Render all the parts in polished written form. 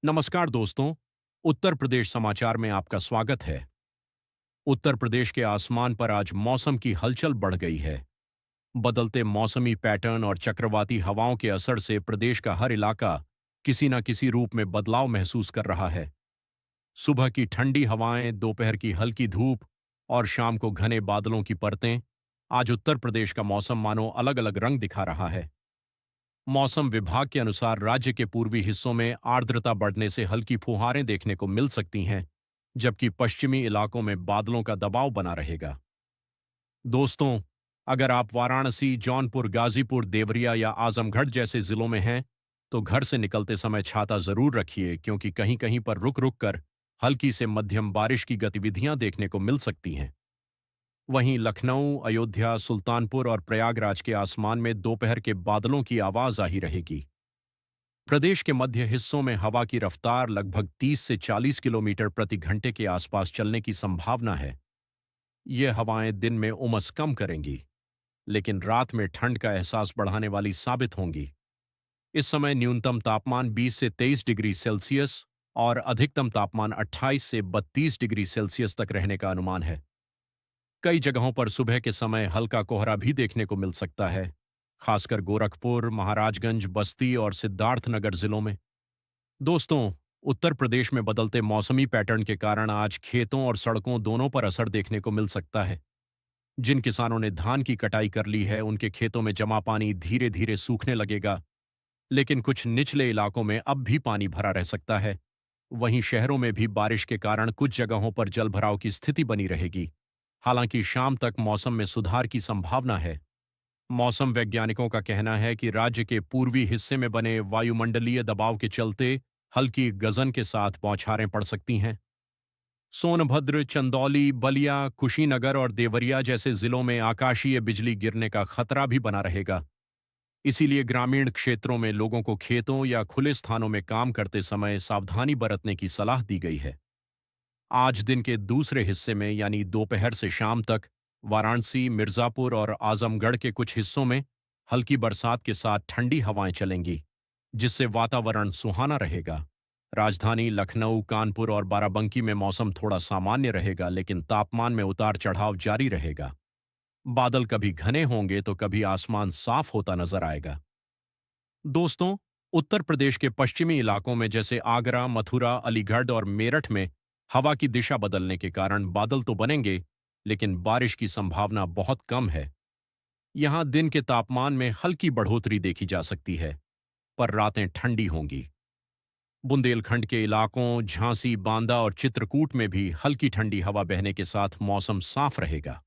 नमस्कार दोस्तों। उत्तर प्रदेश समाचार में आपका स्वागत है। उत्तर प्रदेश के आसमान पर आज मौसम की हलचल बढ़ गई है। बदलते मौसमी पैटर्न और चक्रवाती हवाओं के असर से प्रदेश का हर इलाका किसी न किसी रूप में बदलाव महसूस कर रहा है। सुबह की ठंडी हवाएं, दोपहर की हल्की धूप और शाम को घने बादलों की परतें, आज उत्तर प्रदेश का मौसम मानो अलग-अलग रंग दिखा रहा है। मौसम विभाग के अनुसार राज्य के पूर्वी हिस्सों में आर्द्रता बढ़ने से हल्की फुहारें देखने को मिल सकती हैं, जबकि पश्चिमी इलाकों में बादलों का दबाव बना रहेगा। दोस्तों, अगर आप वाराणसी, जौनपुर, गाजीपुर, देवरिया या आजमगढ़ जैसे जिलों में हैं, तो घर से निकलते समय छाता जरूर रखिए, क्योंकि कहीं-कहीं पर रुक-रुक कर हल्की से मध्यम बारिश की गतिविधियां देखने को मिल सकती हैं। वहीं लखनऊ, अयोध्या, सुल्तानपुर और प्रयागराज के आसमान में दोपहर के बादलों की आवाज आ ही रहेगी। प्रदेश के मध्य हिस्सों में हवा की रफ्तार लगभग 30 से 40 किलोमीटर प्रति घंटे के आसपास चलने की संभावना है। ये हवाएं दिन में उमस कम करेंगी, लेकिन रात में ठंड का एहसास बढ़ाने वाली साबित होंगी। इस समय न्यूनतम तापमान 20 से 23 डिग्री सेल्सियस और अधिकतम तापमान 28 से 32 डिग्री सेल्सियस तक रहने का अनुमान है। कई जगहों पर सुबह के समय हल्का कोहरा भी देखने को मिल सकता है, खासकर गोरखपुर, महाराजगंज, बस्ती और सिद्धार्थनगर जिलों में। दोस्तों, उत्तर प्रदेश में बदलते मौसमी पैटर्न के कारण आज खेतों और सड़कों दोनों पर असर देखने को मिल सकता है। जिन किसानों ने धान की कटाई कर ली है, उनके खेतों में जमा पानी धीरे धीरे सूखने लगेगा, लेकिन कुछ निचले इलाकों में अब भी पानी भरा रह सकता है। वहीं शहरों में भी बारिश के कारण कुछ जगहों पर जलभराव की स्थिति बनी रहेगी। हालांकि शाम तक मौसम में सुधार की संभावना है। मौसम वैज्ञानिकों का कहना है कि राज्य के पूर्वी हिस्से में बने वायुमंडलीय दबाव के चलते हल्की गजन के साथ बौछारें पड़ सकती हैं। सोनभद्र, चंदौली, बलिया, कुशीनगर और देवरिया जैसे जिलों में आकाशीय बिजली गिरने का खतरा भी बना रहेगा। इसीलिए ग्रामीण क्षेत्रों में लोगों को खेतों या खुले स्थानों में काम करते समय सावधानी बरतने की सलाह दी गई है। आज दिन के दूसरे हिस्से में यानी दोपहर से शाम तक वाराणसी, मिर्जापुर और आजमगढ़ के कुछ हिस्सों में हल्की बरसात के साथ ठंडी हवाएं चलेंगी, जिससे वातावरण सुहाना रहेगा। राजधानी लखनऊ, कानपुर और बाराबंकी में मौसम थोड़ा सामान्य रहेगा, लेकिन तापमान में उतार चढ़ाव जारी रहेगा। बादल कभी घने होंगे तो कभी आसमान साफ होता नजर आएगा। दोस्तों, उत्तर प्रदेश के पश्चिमी इलाकों में जैसे आगरा, मथुरा, अलीगढ़ और मेरठ में हवा की दिशा बदलने के कारण बादल तो बनेंगे, लेकिन बारिश की संभावना बहुत कम है। यहां दिन के तापमान में हल्की बढ़ोतरी देखी जा सकती है, पर रातें ठंडी होंगी। बुंदेलखंड के इलाकों, झांसी, बांदा और चित्रकूट में भी हल्की ठंडी हवा बहने के साथ मौसम साफ रहेगा।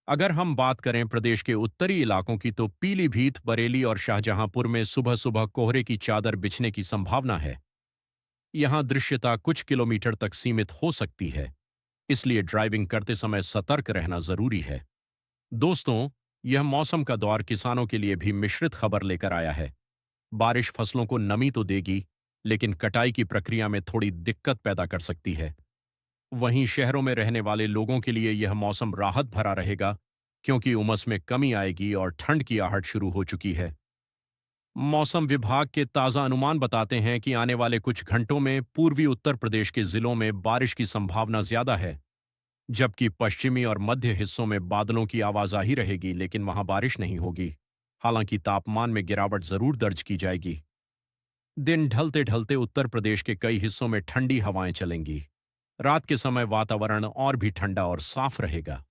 अगर हम बात करें प्रदेश के उत्तरी इलाकों की, तो पीलीभीत, बरेली और शाहजहांपुर में सुबह सुबह कोहरे की चादर बिछने की संभावना है। यहां दृश्यता कुछ किलोमीटर तक सीमित हो सकती है, इसलिए ड्राइविंग करते समय सतर्क रहना जरूरी है। दोस्तों, यह मौसम का दौर किसानों के लिए भी मिश्रित खबर लेकर आया है। बारिश फसलों को नमी तो देगी, लेकिन कटाई की प्रक्रिया में थोड़ी दिक्कत पैदा कर सकती है। वहीं शहरों में रहने वाले लोगों के लिए यह मौसम राहत भरा रहेगा, क्योंकि उमस में कमी आएगी और ठंड की आहट शुरू हो चुकी है। मौसम विभाग के ताज़ा अनुमान बताते हैं कि आने वाले कुछ घंटों में पूर्वी उत्तर प्रदेश के जिलों में बारिश की संभावना ज्यादा है, जबकि पश्चिमी और मध्य हिस्सों में बादलों की आवाजाही रहेगी, लेकिन वहां बारिश नहीं होगी। हालांकि तापमान में गिरावट जरूर दर्ज की जाएगी। दिन ढलते ढलते उत्तर प्रदेश के कई हिस्सों में ठंडी हवाएं चलेंगी। रात के समय वातावरण और भी ठंडा और साफ रहेगा।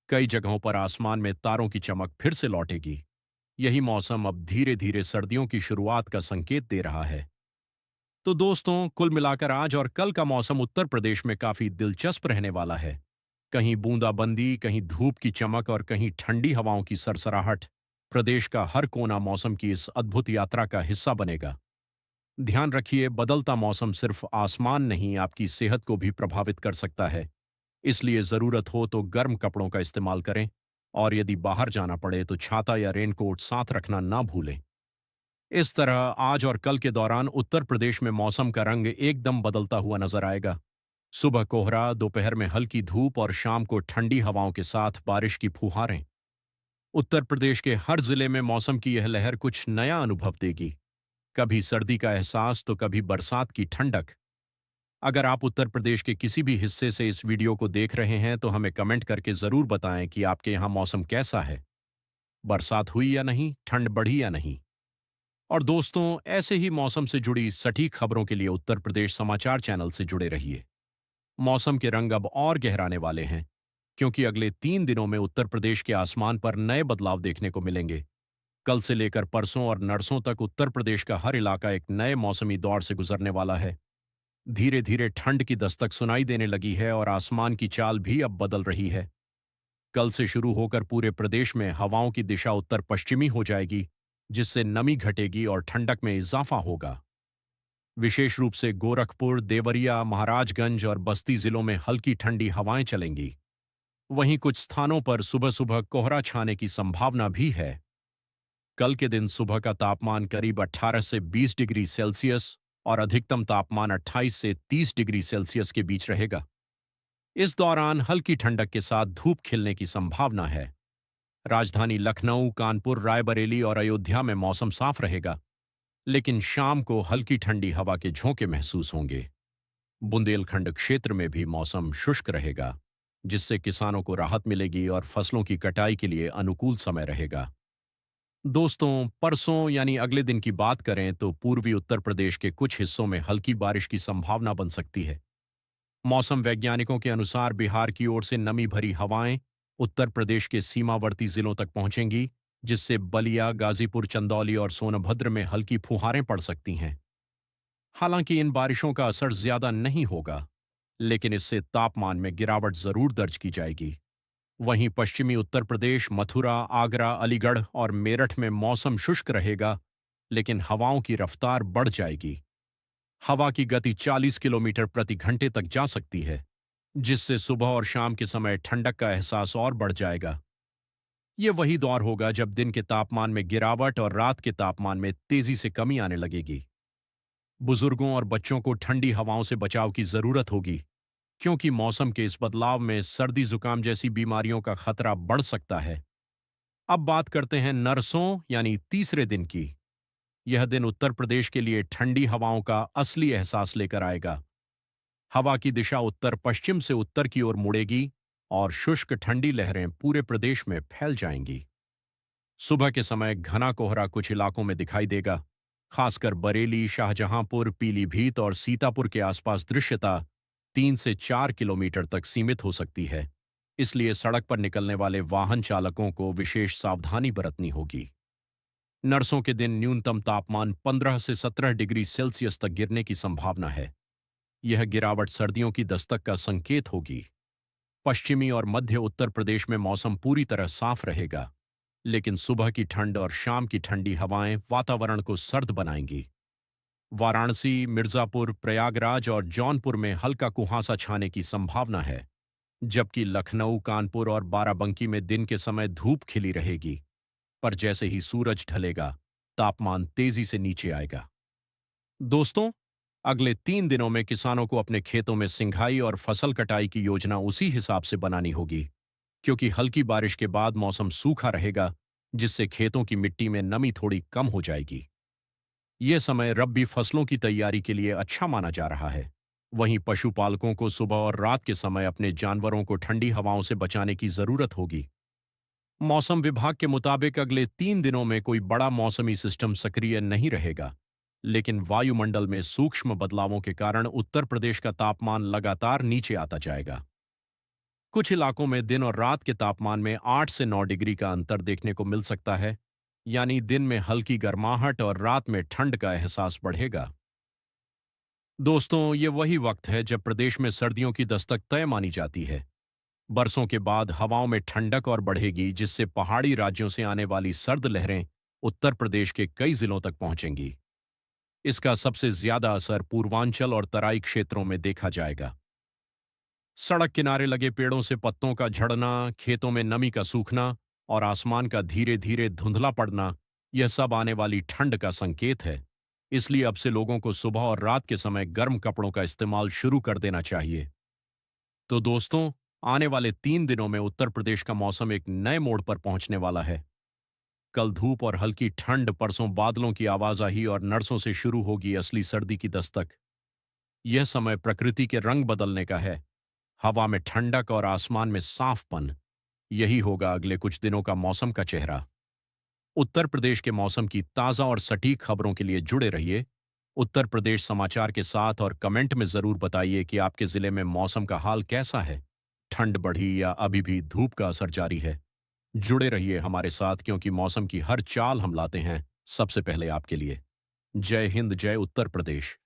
कई जगहों पर आसमान में तारों की चमक फिर से लौटेगी। यही मौसम अब धीरे धीरे सर्दियों की शुरुआत का संकेत दे रहा है। तो दोस्तों, कुल मिलाकर आज और कल का मौसम उत्तर प्रदेश में काफी दिलचस्प रहने वाला है। कहीं बूंदाबंदी, कहीं धूप की चमक और कहीं ठंडी हवाओं की सरसराहट। प्रदेश का हर कोना मौसम की इस अद्भुत यात्रा का हिस्सा बनेगा। ध्यान रखिए, बदलता मौसम सिर्फ आसमान नहीं, आपकी सेहत को भी प्रभावित कर सकता है। इसलिए जरूरत हो तो गर्म कपड़ों का इस्तेमाल करें, और यदि बाहर जाना पड़े तो छाता या रेनकोट साथ रखना ना भूलें। इस तरह आज और कल के दौरान उत्तर प्रदेश में मौसम का रंग एकदम बदलता हुआ नजर आएगा। सुबह कोहरा, दोपहर में हल्की धूप और शाम को ठंडी हवाओं के साथ बारिश की फुहारें। उत्तर प्रदेश के हर जिले में मौसम की यह लहर कुछ नया अनुभव देगी। कभी सर्दी का एहसास तो कभी बरसात की ठंडक। अगर आप उत्तर प्रदेश के किसी भी हिस्से से इस वीडियो को देख रहे हैं तो हमें कमेंट करके जरूर बताएं कि आपके यहाँ मौसम कैसा है। बरसात हुई या नहीं, ठंड बढ़ी या नहीं। और दोस्तों, ऐसे ही मौसम से जुड़ी सटीक खबरों के लिए उत्तर प्रदेश समाचार चैनल से जुड़े रहिए। मौसम के रंग अब और गहराने वाले हैं, क्योंकि अगले 3 दिनों में उत्तर प्रदेश के आसमान पर नए बदलाव देखने को मिलेंगे। कल से लेकर परसों और नरसों तक उत्तर प्रदेश का हर इलाका एक नए मौसमी दौर से गुजरने वाला है। धीरे धीरे ठंड की दस्तक सुनाई देने लगी है और आसमान की चाल भी अब बदल रही है। कल से शुरू होकर पूरे प्रदेश में हवाओं की दिशा उत्तर पश्चिमी हो जाएगी, जिससे नमी घटेगी और ठंडक में इजाफा होगा। विशेष रूप से गोरखपुर, देवरिया, महाराजगंज और बस्ती जिलों में हल्की ठंडी हवाएं चलेंगी। वहीं कुछ स्थानों पर सुबह सुबह कोहरा छाने की संभावना भी है। कल के दिन सुबह का तापमान करीब 18 से 20 डिग्री सेल्सियस और अधिकतम तापमान 28 से 30 डिग्री सेल्सियस के बीच रहेगा। इस दौरान हल्की ठंडक के साथ धूप खिलने की संभावना है। राजधानी लखनऊ, कानपुर, रायबरेली और अयोध्या में मौसम साफ रहेगा, लेकिन शाम को हल्की ठंडी हवा के झोंके महसूस होंगे। बुंदेलखंड क्षेत्र में भी मौसम शुष्क रहेगा, जिससे किसानों को राहत मिलेगी और फसलों की कटाई के लिए अनुकूल समय रहेगा। दोस्तों, परसों यानी अगले दिन की बात करें तो पूर्वी उत्तर प्रदेश के कुछ हिस्सों में हल्की बारिश की संभावना बन सकती है। मौसम वैज्ञानिकों के अनुसार बिहार की ओर से नमी भरी हवाएं उत्तर प्रदेश के सीमावर्ती जिलों तक पहुंचेंगी, जिससे बलिया, गाजीपुर, चंदौली और सोनभद्र में हल्की फुहारें पड़ सकती हैं। हालांकि इन बारिशों का असर ज्यादा नहीं होगा, लेकिन इससे तापमान में गिरावट जरूर दर्ज की जाएगी। वहीं पश्चिमी उत्तर प्रदेश, मथुरा, आगरा, अलीगढ़ और मेरठ में मौसम शुष्क रहेगा, लेकिन हवाओं की रफ्तार बढ़ जाएगी। हवा की गति 40 किलोमीटर प्रति घंटे तक जा सकती है, जिससे सुबह और शाम के समय ठंडक का एहसास और बढ़ जाएगा। ये वही दौर होगा जब दिन के तापमान में गिरावट और रात के तापमान में तेजी से कमी आने लगेगी। बुजुर्गों और बच्चों को ठंडी हवाओं से बचाव की जरूरत होगी, क्योंकि मौसम के इस बदलाव में सर्दी जुकाम जैसी बीमारियों का खतरा बढ़ सकता है। अब बात करते हैं नरसों यानी तीसरे दिन की। यह दिन उत्तर प्रदेश के लिए ठंडी हवाओं का असली एहसास लेकर आएगा। हवा की दिशा उत्तर पश्चिम से उत्तर की ओर मुड़ेगी और शुष्क ठंडी लहरें पूरे प्रदेश में फैल जाएंगी। सुबह के समय घना कोहरा कुछ इलाकों में दिखाई देगा, खासकर बरेली, शाहजहांपुर, पीलीभीत और सीतापुर के आसपास दृश्यता 3 से 4 किलोमीटर तक सीमित हो सकती है। इसलिए सड़क पर निकलने वाले वाहन चालकों को विशेष सावधानी बरतनी होगी। नरसों के दिन न्यूनतम तापमान 15 से 17 डिग्री सेल्सियस तक गिरने की संभावना है। यह गिरावट सर्दियों की दस्तक का संकेत होगी। पश्चिमी और मध्य उत्तर प्रदेश में मौसम पूरी तरह साफ रहेगा, लेकिन सुबह की ठंड और शाम की ठंडी हवाएं वातावरण को सर्द बनाएंगी। वाराणसी, मिर्जापुर, प्रयागराज और जौनपुर में हल्का कुहासा छाने की संभावना है, जबकि लखनऊ, कानपुर और बाराबंकी में दिन के समय धूप खिली रहेगी। पर जैसे ही सूरज ढलेगा, तापमान तेजी से नीचे आएगा। दोस्तों, अगले 3 दिनों में किसानों को अपने खेतों में सिंचाई और फसल कटाई की योजना उसी हिसाब से बनानी होगी, क्योंकि हल्की बारिश के बाद मौसम सूखा रहेगा, जिससे खेतों की मिट्टी में नमी थोड़ी कम हो जाएगी। यह समय रब्बी फसलों की तैयारी के लिए अच्छा माना जा रहा है। वहीं पशुपालकों को सुबह और रात के समय अपने जानवरों को ठंडी हवाओं से बचाने की जरूरत होगी। मौसम विभाग के मुताबिक अगले 3 दिनों में कोई बड़ा मौसमी सिस्टम सक्रिय नहीं रहेगा, लेकिन वायुमंडल में सूक्ष्म बदलावों के कारण उत्तर प्रदेश का तापमान लगातार नीचे आता जाएगा। कुछ इलाकों में दिन और रात के तापमान में 8 से 9 डिग्री का अंतर देखने को मिल सकता है, यानी दिन में हल्की गर्माहट और रात में ठंड का एहसास बढ़ेगा। दोस्तों, ये वही वक्त है जब प्रदेश में सर्दियों की दस्तक तय मानी जाती है। बरसों के बाद हवाओं में ठंडक और बढ़ेगी, जिससे पहाड़ी राज्यों से आने वाली सर्द लहरें उत्तर प्रदेश के कई जिलों तक पहुंचेंगी। इसका सबसे ज्यादा असर पूर्वांचल और तराई क्षेत्रों में देखा जाएगा। सड़क किनारे लगे पेड़ों से पत्तों का झड़ना, खेतों में नमी का सूखना और आसमान का धीरे धीरे धुंधला पड़ना, यह सब आने वाली ठंड का संकेत है। इसलिए अब से लोगों को सुबह और रात के समय गर्म कपड़ों का इस्तेमाल शुरू कर देना चाहिए। तो दोस्तों, आने वाले 3 दिनों में उत्तर प्रदेश का मौसम एक नए मोड़ पर पहुंचने वाला है। कल धूप और हल्की ठंड, परसों बादलों की आवाजाही और नरसों से शुरू होगी असली सर्दी की दस्तक। यह समय प्रकृति के रंग बदलने का है। हवा में ठंडक और आसमान में साफपन। यही होगा अगले कुछ दिनों का मौसम का चेहरा। उत्तर प्रदेश के मौसम की ताज़ा और सटीक खबरों के लिए जुड़े रहिए उत्तर प्रदेश समाचार के साथ और कमेंट में ज़रूर बताइए कि आपके ज़िले में मौसम का हाल कैसा है। ठंड बढ़ी या अभी भी धूप का असर जारी है? जुड़े रहिए हमारे साथ, क्योंकि मौसम की हर चाल हम लाते हैं सबसे पहले आपके लिए। जय हिंद, जय उत्तर प्रदेश।